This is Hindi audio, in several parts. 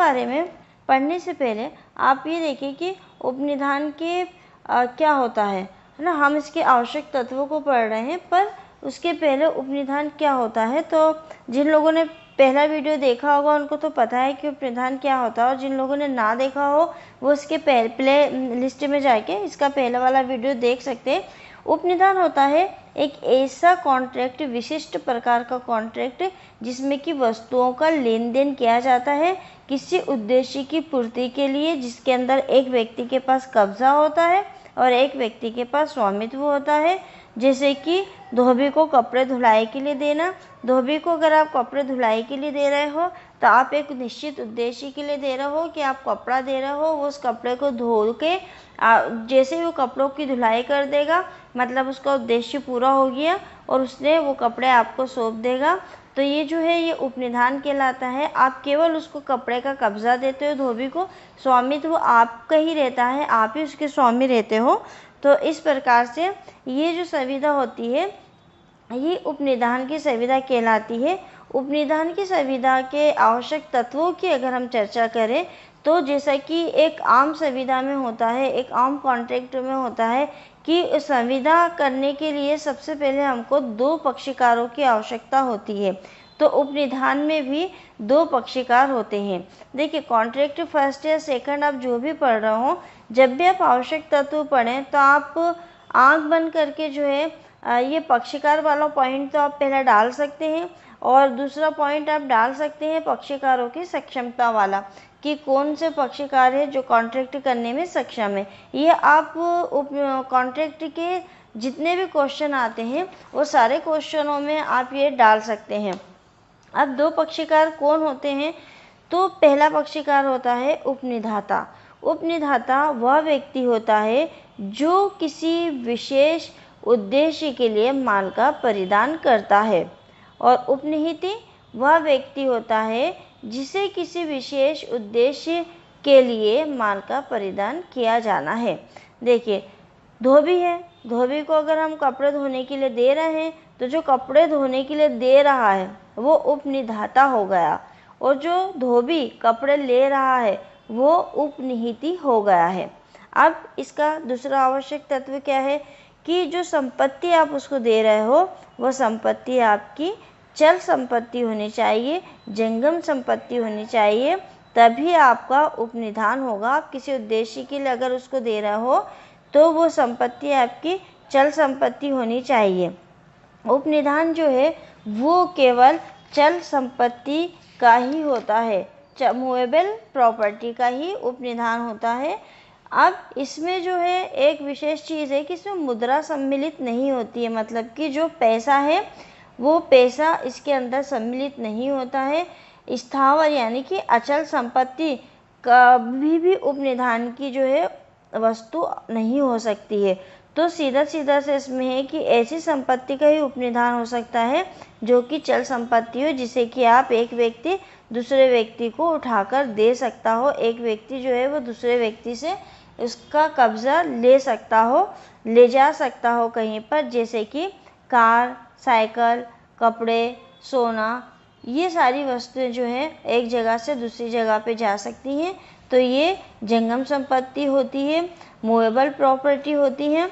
बारे में पढ़ने से पहले आप ये देखिए कि उपनिधान के क्या होता है ना। हम इसके आवश्यक तत्वों को पढ़ रहे हैं, पर उसके पहले उपनिधान क्या होता है। तो जिन लोगों ने पहला वीडियो देखा होगा उनको तो पता है कि उपनिधान क्या होता है, और जिन लोगों ने ना देखा हो वो इसके प्ले लिस्ट में जाके इसका पहला वाला वीडियो देख सकते हैं। उपनिधान होता है एक ऐसा कॉन्ट्रैक्ट, विशिष्ट प्रकार का कॉन्ट्रैक्ट जिसमें कि वस्तुओं का लेन देन किया जाता है किसी उद्देश्य की पूर्ति के लिए, जिसके अंदर एक व्यक्ति के पास कब्जा होता है और एक व्यक्ति के पास स्वामित्व होता है। जैसे कि धोबी को कपड़े धुलाई के लिए देना। धोबी को अगर आप कपड़े धुलाई के लिए दे रहे हो तो आप एक निश्चित उद्देश्य के लिए दे रहे हो कि आप कपड़ा दे रहे हो, वो उस कपड़े को धो के जैसे ही वो कपड़ों की धुलाई कर देगा मतलब उसका उद्देश्य पूरा हो गया और उसने वो कपड़े आपको सौंप देगा। तो ये जो है ये उपनिधान कहलाता है। आप केवल उसको कपड़े का कब्जा देते हो, धोबी को स्वामित्व आपका ही रहता है, आप ही उसके स्वामी रहते हो। तो इस प्रकार से ये जो संविदा होती है ये उपनिधान की संविदा कहलाती है। उपनिधान की संविदा के आवश्यक तत्वों की अगर हम चर्चा करें तो जैसा कि एक आम संविदा में होता है, एक आम कॉन्ट्रैक्ट में होता है कि संविदा करने के लिए सबसे पहले हमको 2 पक्षकारों की आवश्यकता होती है। तो उपनिधान में भी 2 पक्षकार होते हैं। देखिए कॉन्ट्रैक्ट फर्स्ट या सेकंड आप जो भी पढ़ रहे हो, जब भी आप आवश्यक तत्व पढ़ें तो आप आंख बंद करके जो है ये पक्षकार वाला पॉइंट तो आप पहले डाल सकते हैं, और दूसरा पॉइंट आप डाल सकते हैं पक्षकारों की सक्षमता वाला कि कौन से पक्षकार है जो कॉन्ट्रैक्ट करने में सक्षम है। ये आप कॉन्ट्रैक्ट के जितने भी क्वेश्चन आते हैं वो सारे क्वेश्चनों में आप ये डाल सकते हैं। अब 2 पक्षकार कौन होते हैं, तो पहला पक्षकार होता है उपनिधाता। उपनिधाता वह व्यक्ति होता है जो किसी विशेष उद्देश्य के लिए माल का परिधान करता है, और उपनिहिती वह व्यक्ति होता है जिसे किसी विशेष उद्देश्य के लिए माल का परिधान किया जाना है। देखिए धोबी है, धोबी को अगर हम कपड़े धोने के लिए दे रहे हैं तो जो कपड़े धोने के लिए दे रहा है वो उपनिधाता हो गया, और जो धोबी कपड़े ले रहा है वो उपनिहिती हो गया है। अब इसका दूसरा आवश्यक तत्व क्या है कि जो संपत्ति आप उसको दे रहे हो वो संपत्ति आपकी चल संपत्ति होनी चाहिए, जंगम संपत्ति होनी चाहिए, तभी आपका उपनिधान होगा। आप किसी उद्देश्य के लिए अगर उसको दे रहे हो तो वो संपत्ति आपकी चल संपत्ति होनी चाहिए। उपनिधान जो है वो केवल चल संपत्ति का ही होता है, मूवेबल प्रॉपर्टी का ही उपनिधान होता है। अब इसमें जो है एक विशेष चीज़ है कि इसमें मुद्रा सम्मिलित नहीं होती है, मतलब कि जो पैसा है वो पैसा इसके अंदर सम्मिलित नहीं होता है। स्थावर यानी कि अचल संपत्ति कभी भी उपनिधान की जो है वस्तु नहीं हो सकती है। तो सीधा सीधा से इसमें है कि ऐसी संपत्ति का ही उपनिधान हो सकता है जो कि चल संपत्ति हो, जिसे कि आप एक व्यक्ति दूसरे व्यक्ति को उठाकर दे सकता हो, एक व्यक्ति जो है वो दूसरे व्यक्ति से उसका कब्जा ले सकता हो, ले जा सकता हो कहीं पर, जैसे कि कार, साइकिल, कपड़े, सोना, ये सारी वस्तुएं जो है एक जगह से दूसरी जगह पे जा सकती हैं। तो ये जंगम संपत्ति होती है, मूवेबल प्रॉपर्टी होती है।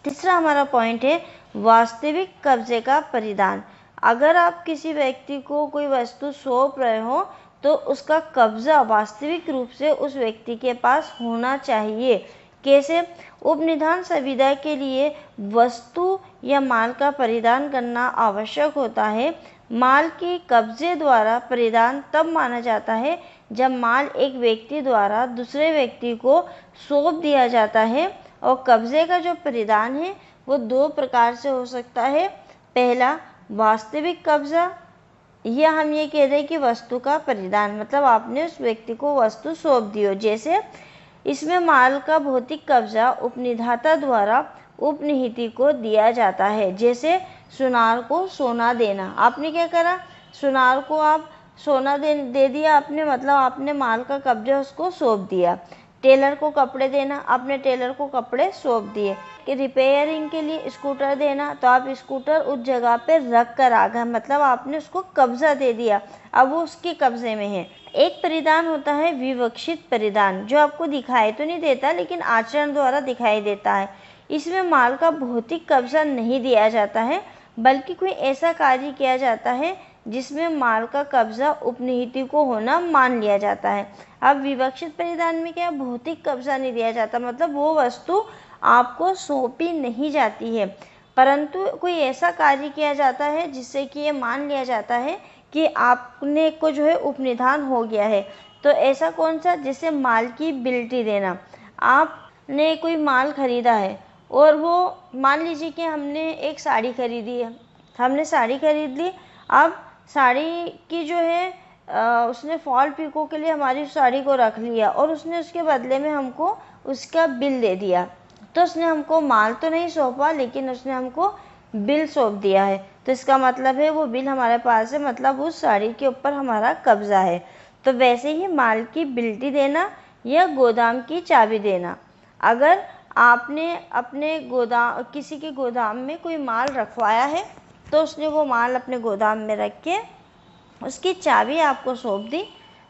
तीसरा हमारा पॉइंट है वास्तविक कब्जे का परिधान। अगर आप किसी व्यक्ति को कोई वस्तु सौंप रहे हो तो उसका कब्जा वास्तविक रूप से उस व्यक्ति के पास होना चाहिए। कैसे? उपनिधान संविदा के लिए वस्तु या माल का परिधान करना आवश्यक होता है। माल के कब्जे द्वारा परिधान तब माना जाता है जब माल एक व्यक्ति द्वारा दूसरे व्यक्ति को सौंप दिया जाता है, और कब्जे का जो परिधान है वो 2 प्रकार से हो सकता है। पहला वास्तविक कब्जा, या हम ये कह दें कि वस्तु का परिधान, मतलब आपने उस व्यक्ति को वस्तु सौंप दी हो। जैसे इसमें माल का भौतिक कब्जा उपनिधाता द्वारा उपनिहिती को दिया जाता है। जैसे सुनार को सोना देना, आपने क्या करा, सुनार को आप सोना दे दिया आपने, मतलब आपने माल का कब्जा उसको सौंप दिया। टेलर को कपड़े देना, आपने टेलर को कपड़े सौंप दिए। कि रिपेयरिंग के लिए स्कूटर देना, तो आप स्कूटर उस जगह पे रख कर आ गए, मतलब आपने उसको कब्जा दे दिया, अब वो उसके कब्जे में है। एक परिधान होता है विवक्षित परिधान, जो आपको दिखाई तो नहीं देता लेकिन आचरण द्वारा दिखाई देता है। इसमें माल का भौतिक कब्जा नहीं दिया जाता है, बल्कि कोई ऐसा कार्य किया जाता है जिसमें माल का कब्जा उपनिहिति को होना मान लिया जाता है। अब विवक्षित परिधान में क्या, भौतिक कब्जा नहीं दिया जाता, मतलब वो वस्तु आपको सौंपी नहीं जाती है, परंतु कोई ऐसा कार्य किया जाता है जिससे कि ये मान लिया जाता है कि आपने को जो है उपनिधान हो गया है। तो ऐसा कौन सा, जैसे माल की बिल्टी देना। आपने कोई माल खरीदा है और वो, मान लीजिए कि हमने एक साड़ी खरीदी है, हमने साड़ी खरीद ली। अब साड़ी की जो है उसने फॉल पिको के लिए हमारी साड़ी को रख लिया और उसने उसके बदले में हमको उसका बिल दे दिया। तो उसने हमको माल तो नहीं सौंपा, लेकिन उसने हमको बिल सौंप दिया है। तो इसका मतलब है वो बिल हमारे पास है, मतलब उस साड़ी के ऊपर हमारा कब्जा है। तो वैसे ही माल की बिल्टी देना या गोदाम की चाबी देना। अगर आपने अपने गोदाम, किसी के गोदाम में कोई माल रखवाया है, तो उसने वो माल अपने गोदाम में रख के उसकी चाबी आपको सौंप दी,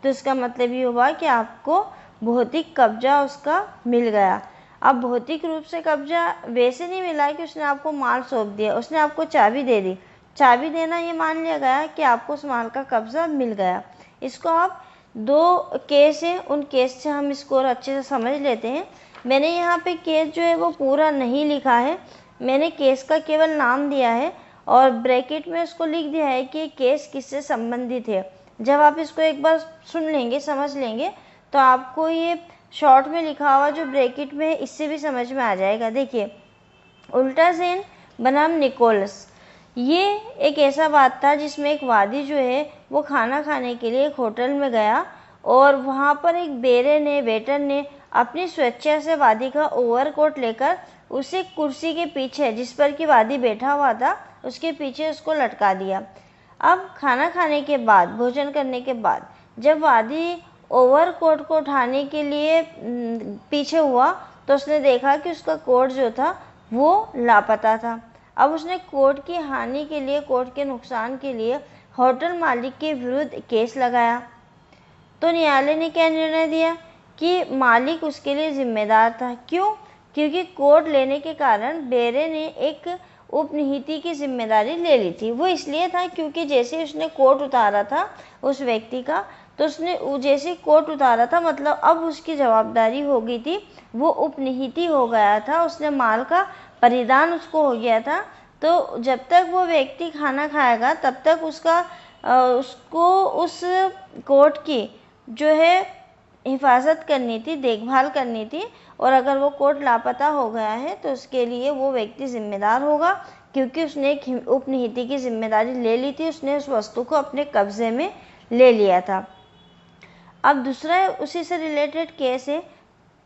तो इसका मतलब ये हुआ कि आपको भौतिक कब्जा उसका मिल गया। अब भौतिक रूप से कब्जा वैसे नहीं मिला कि उसने आपको माल सौंप दिया, उसने आपको चाबी दे दी। चाबी देना ये मान लिया गया कि आपको उस माल का कब्जा मिल गया। इसको आप दो केस हैं, उन केस से हम इसको और अच्छे से समझ लेते हैं। मैंने यहाँ पे केस जो है वो पूरा नहीं लिखा है, मैंने केस का केवल नाम दिया है और ब्रैकेट में उसको लिख दिया है कि केस किससे संबंधित है। जब आप इसको एक बार सुन लेंगे, समझ लेंगे, तो आपको ये शॉर्ट में लिखा हुआ जो ब्रैकेट में है इससे भी समझ में आ जाएगा। देखिए, उल्टा ज़ैन बनाम निकोलस, ये एक ऐसा बात था जिसमें एक वादी जो है वो खाना खाने के लिए एक होटल में गया और वहाँ पर एक वेटर ने अपनी स्वेच्छा से वादी का ओवरकोट लेकर उसे कुर्सी के पीछे, जिस पर कि वादी बैठा हुआ था, उसके पीछे उसको लटका दिया। अब खाना खाने के बाद, भोजन करने के बाद, जब वादी ओवरकोट को उठाने के लिए पीछे हुआ तो उसने देखा कि उसका कोट जो था वो लापता था। अब उसने कोट की हानि के लिए, कोट के नुकसान के लिए होटल मालिक के विरुद्ध केस लगाया। तो न्यायालय ने क्या निर्णय दिया कि मालिक उसके लिए जिम्मेदार था। क्यों? क्योंकि कोट लेने के कारण बेरे ने एक उपनिहिति की जिम्मेदारी ले ली थी। वो इसलिए था क्योंकि जैसे उसने कोट उतारा था उस व्यक्ति का, तो उसने जैसे कोट उतारा था, मतलब अब उसकी जवाबदारी हो गई थी, वो उपनिहिति हो गया था, उसने माल का परिधान उसको हो गया था। तो जब तक वो व्यक्ति खाना खाएगा तब तक उसको उस कोट की जो है हिफाजत करनी थी, देखभाल करनी थी, और अगर वो कोट लापता हो गया है तो उसके लिए वो व्यक्ति जिम्मेदार होगा, क्योंकि उसने एक उपनिहिति की जिम्मेदारी ले ली थी, उसने उस वस्तु को अपने कब्जे में ले लिया था। अब दूसरा उसी से रिलेटेड केस है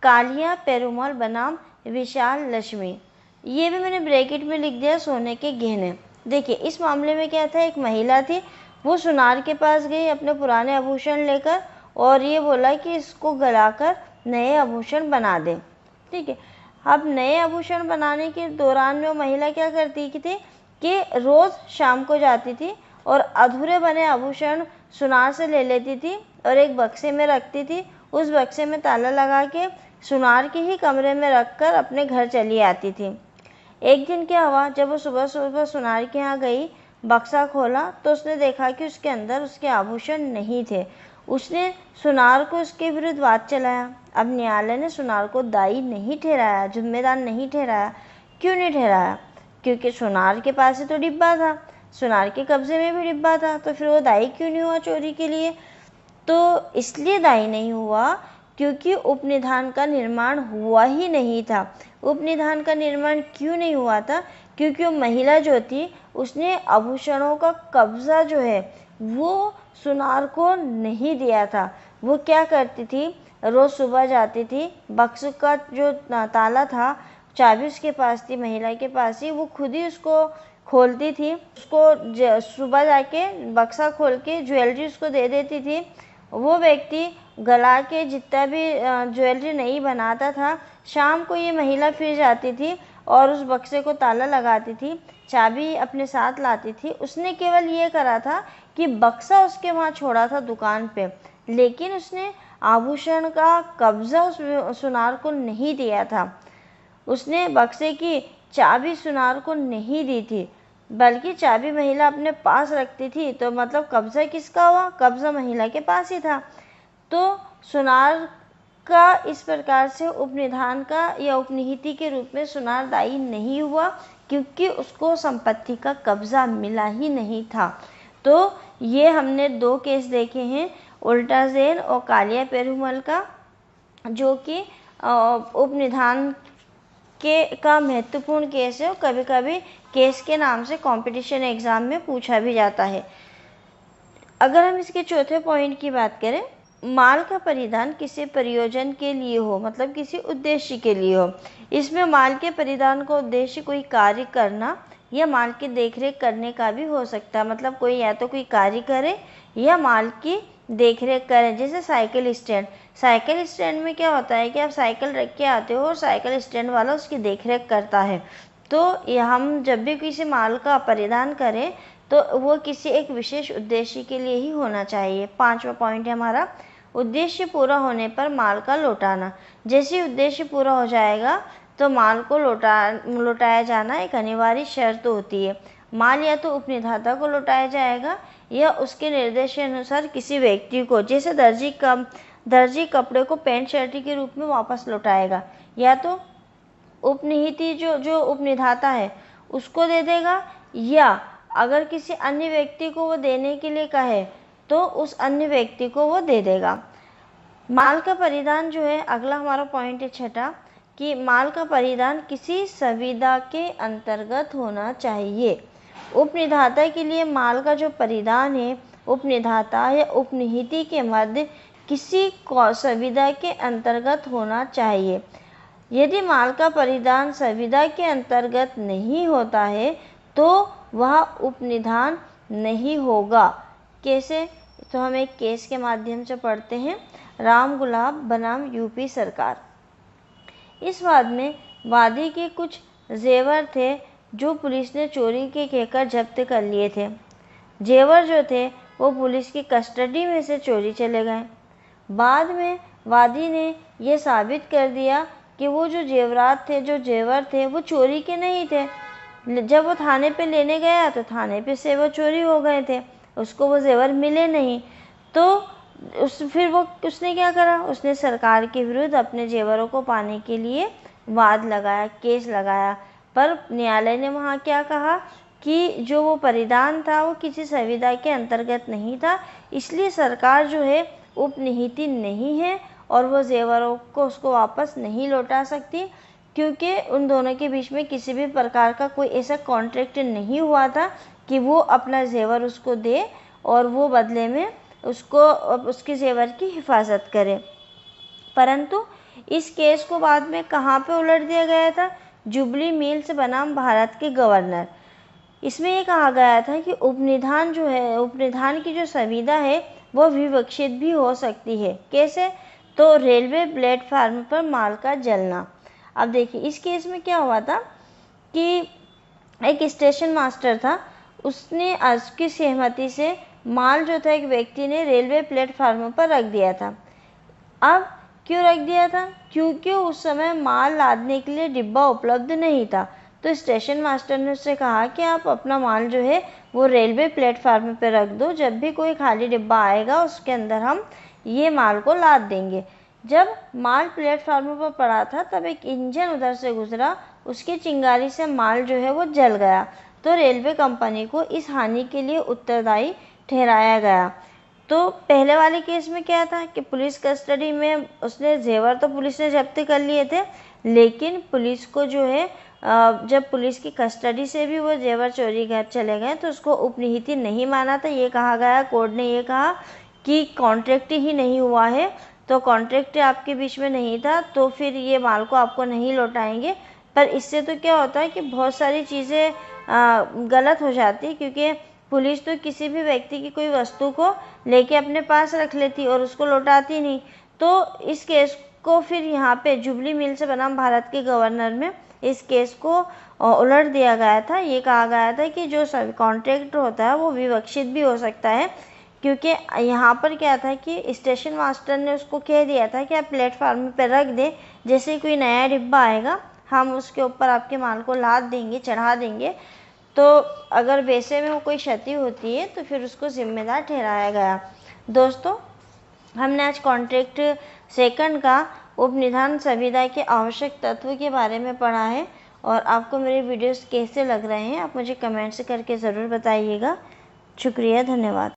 कालिया पेरुमल बनाम विशाल लक्ष्मी। ये भी मैंने ब्रैकेट में लिख दिया, सोने के गहने। देखिए, इस मामले में क्या था, एक महिला थी, वो सुनार के पास गई अपने पुराने आभूषण लेकर और ये बोला कि इसको गलाकर नए आभूषण बना दे। ठीक है, अब नए आभूषण बनाने के दौरान में वो महिला क्या करती थी कि रोज़ शाम को जाती थी और अधूरे बने आभूषण सुनार से ले लेती थी और एक बक्से में रखती थी। उस बक्से में ताला लगा के सुनार के ही कमरे में रखकर अपने घर चली आती थी। एक दिन क्या हुआ, जब वो सुबह सुबह सुनार के यहाँ गई, बक्सा खोला तो उसने देखा कि उसके अंदर उसके आभूषण नहीं थे। उसने सुनार को उसके विरुद्ध वाद चलाया। अब न्यायालय ने सुनार को दायी नहीं ठहराया, जिम्मेदार नहीं ठहराया। क्यों नहीं ठहराया? क्योंकि सुनार के पास ही तो डिब्बा था, सुनार के कब्जे में भी डिब्बा था, तो फिर वो दायी क्यों नहीं हुआ चोरी के लिए? तो इसलिए दायी नहीं हुआ क्योंकि उपनिधान का निर्माण हुआ ही नहीं था। उपनिधान का निर्माण क्यों नहीं हुआ था? क्योंकि वो महिला जो थी उसने आभूषणों का कब्जा जो है वो सुनार को नहीं दिया था। वो क्या करती थी, रोज़ सुबह जाती थी, बक्स का जो ताला था, चाबी उसके पास थी, महिला के पास ही, वो खुद ही उसको खोलती थी, उसको सुबह जाके बक्सा खोल के ज्वेलरी उसको दे देती थी। वो व्यक्ति गला के जितना भी ज्वेलरी नहीं बनाता था, शाम को ये महिला फिर जाती थी और उस बक्से को ताला लगाती थी, चाबी अपने साथ लाती थी। उसने केवल ये करा था कि बक्सा उसके वहाँ छोड़ा था दुकान पे, लेकिन उसने आभूषण का कब्जा उस सुनार को नहीं दिया था। उसने बक्से की चाबी सुनार को नहीं दी थी, बल्कि चाबी महिला अपने पास रखती थी। तो मतलब कब्जा किसका हुआ? कब्जा महिला के पास ही था। तो सुनार का इस प्रकार से उपनिधान का या उपनिहिति के रूप में सुनार दायी नहीं हुआ, क्योंकि उसको संपत्ति का कब्जा मिला ही नहीं था। तो ये हमने 2 केस देखे हैं, उल्टा ज़ेन और कालिया पेरुमल का, जो कि उपनिधान का महत्वपूर्ण केस है और कभी कभी केस के नाम से कंपटीशन एग्जाम में पूछा भी जाता है। अगर हम इसके चौथे पॉइंट की बात करें, माल का परिधान किसी प्रयोजन के लिए हो, मतलब किसी उद्देश्य के लिए हो। इसमें माल के परिधान का उद्देश्य कोई कार्य करना या माल की देखरेख करने का भी हो सकता है। मतलब कोई या तो कोई कार्य करे या माल की देखरेख करें। जैसे साइकिल स्टैंड, साइकिल स्टैंड में क्या होता है कि आप साइकिल रख के आते हो और साइकिल स्टैंड वाला उसकी देखरेख करता है। तो ये हम जब भी किसी माल का परिधान करें तो वो किसी एक विशेष उद्देश्य के लिए ही होना चाहिए। 5वां पॉइंट है हमारा, उद्देश्य पूरा होने पर माल का लौटाना। जैसे उद्देश्य पूरा हो जाएगा तो माल को लौटाया जाना एक अनिवार्य शर्त होती है। माल या तो उपनिधाता को लौटाया जाएगा या उसके निर्देशानुसार किसी व्यक्ति को, जैसे दर्जी कपड़े को पैंट शर्ट के रूप में वापस लौटाएगा, या तो उपनिहिति जो उपनिधाता है उसको दे देगा, या अगर किसी अन्य व्यक्ति को वो देने के लिए कहे तो उस अन्य व्यक्ति को वो दे देगा। माल का परिधान जो है, अगला हमारा पॉइंट है 6, कि माल का परिधान किसी संविदा के अंतर्गत होना चाहिए। उपनिधाता के लिए माल का जो परिधान है उपनिधाता या उपनिहिति के मध्य किसी संविदा के अंतर्गत होना चाहिए। यदि माल का परिधान संविदा के अंतर्गत नहीं होता है तो वह उपनिधान नहीं होगा। कैसे? तो हम एक केस के माध्यम से पढ़ते हैं। राम गुलाब बनाम यूपी सरकार। इस वाद में वादी के कुछ जेवर थे जो पुलिस ने चोरी के कहकर जब्त कर लिए थे। जेवर जो थे वो पुलिस की कस्टडी में से चोरी चले गए। बाद में वादी ने यह साबित कर दिया कि वो जो जेवर थे वो चोरी के नहीं थे। जब वो थाने पे लेने गया तो थाने पे से वो चोरी हो गए थे, उसको वो जेवर मिले नहीं। तो उसने क्या करा, उसने सरकार के विरुद्ध अपने जेवरों को पाने के लिए वाद लगाया, केस लगाया। पर न्यायालय ने वहाँ क्या कहा कि जो वो परिधान था वो किसी संविदा के अंतर्गत नहीं था, इसलिए सरकार जो है उपनिहिति नहीं है और वो जेवरों को उसको वापस नहीं लौटा सकती, क्योंकि उन दोनों के बीच में किसी भी प्रकार का कोई ऐसा कॉन्ट्रैक्ट नहीं हुआ था कि वो अपना जेवर उसको दे और वो बदले में उसके जेवर की हिफाजत करे। परंतु इस केस को बाद में कहाँ पे उलट दिया गया था? जुबली मिल्स बनाम भारत के गवर्नर। इसमें ये कहा गया था कि उपनिधान की जो संविदा है वो विवक्षित भी हो सकती है। कैसे? तो रेलवे प्लेटफार्म पर माल का जलना। अब देखिए इस केस में क्या हुआ था कि एक स्टेशन मास्टर था, उसने उसकी सहमति से माल जो था एक व्यक्ति ने रेलवे प्लेटफार्म पर रख दिया था। अब क्यों रख दिया था? क्योंकि उस समय माल लादने के लिए डिब्बा उपलब्ध नहीं था। तो स्टेशन मास्टर ने उससे कहा कि आप अपना माल जो है वो रेलवे प्लेटफार्म पर रख दो, जब भी कोई खाली डिब्बा आएगा उसके अंदर हम ये माल को लाद देंगे। जब माल प्लेटफार्म पर पड़ा था तब एक इंजन उधर से गुजरा, उसकी चिंगारी से माल जो है वो जल गया। तो रेलवे कंपनी को इस हानि के लिए उत्तरदायी ठहराया गया। तो पहले वाले केस में क्या था कि पुलिस कस्टडी में उसने जेवर तो पुलिस ने जब्त कर लिए थे, लेकिन पुलिस को जो है जब पुलिस की कस्टडी से भी वो जेवर चोरी कर चले गए तो उसको उपनिहिति नहीं माना था। ये कहा गया, कोर्ट ने ये कहा कि कॉन्ट्रैक्ट ही नहीं हुआ है, तो कॉन्ट्रैक्ट आपके बीच में नहीं था तो फिर ये माल को आपको नहीं लौटाएंगे। पर इससे तो क्या होता है कि बहुत सारी चीज़ें गलत हो जाती है, क्योंकि पुलिस तो किसी भी व्यक्ति की कोई वस्तु को लेके अपने पास रख लेती और उसको लौटाती नहीं। तो इस केस को फिर यहाँ पे जुबली मिल्स बनाम भारत के गवर्नर में इस केस को उलट दिया गया था। ये कहा गया था कि जो कॉन्ट्रैक्ट होता है वो विवक्षित भी हो सकता है, क्योंकि यहाँ पर क्या था कि स्टेशन मास्टर ने उसको कह दिया था कि आप प्लेटफार्म पे रख दें, जैसे कोई नया डिब्बा आएगा हम उसके ऊपर आपके माल को लाद देंगे, चढ़ा देंगे। तो अगर वैसे में वो कोई क्षति होती है तो फिर उसको जिम्मेदार ठहराया गया। दोस्तों, हमने आज कॉन्ट्रैक्ट सेकंड का उपनिधान संविदा के आवश्यक तत्व के बारे में पढ़ा है। और आपको मेरे वीडियोस कैसे लग रहे हैं आप मुझे कमेंट्स करके ज़रूर बताइएगा। शुक्रिया, धन्यवाद।